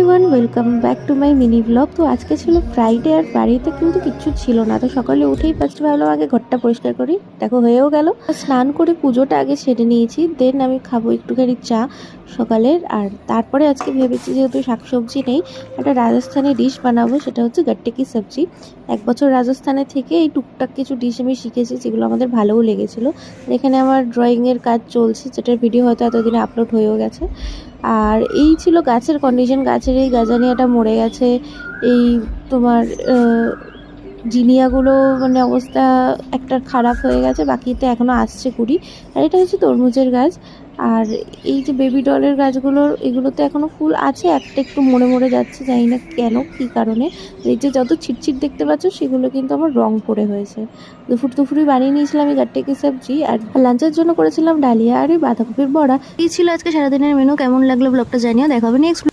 Everyone, welcome back to my mini blog. তো আজকে ছিল ফ্রাইডে আর বাড়িতে কিন্তু কিচ্ছু ছিল না। তো সকালে উঠেই ফার্স্ট ভাবলাম আগে ঘরটা পরিষ্কার করি। দেখো হয়েও গেল। স্নান করে পুজোটা আগে সেরে নিয়েছি, দেন আমি খাবো একটুখানি চা সকালের। আর তারপরে আজকে ভেবেছি যেহেতু শাকসবজি নেই, একটা রাজস্থানি ডিশ বানাবো, সেটা হচ্ছে গাট্টে কি সবজি। 1 বছর রাজস্থানে থেকে এই টুকটাক কিছু ডিশ আমি শিখেছি, যেগুলো আমাদের ভালোও লেগেছিলো। এখানে আমার ড্রয়িংয়ের কাজ চলছে, যেটার ভিডিও হয়তো এতদিনে আপলোড হয়েও গেছে। আর এই ছিল গাছের কন্ডিশন, গাছের এই গাজানিয়াটা মরে গেছে। এই তোমার জিনিয়াগুলো মানে অবস্থা একটা খারাপ হয়ে গেছে, বাকিতে এখনও আসছে কুড়ি। আর এটা হচ্ছে তরমুজের গাছ। আর এই যে বেবি ডলের গাছগুলোর, এগুলোতে এখনও ফুল আছে, একটা একটু মরে মরে যাচ্ছে, জানি না কেন, কী কারণে। এই যে যত ছিটছিট দেখতে পাচ্ছ সেগুলো কিন্তু আমার রং পড়ে হয়েছে। দুপুরই বানিয়ে নিয়েছিলাম এই গাট্টে কি সবজি। আর লাঞ্চের জন্য করেছিলাম ডালিয়া আর এই বাঁধাকপির বড়া। এই ছিল আজকে সারাদিনের মেনু। কেমন লাগলো ব্লগটা জানিও, দেখা হবে নেক্সট।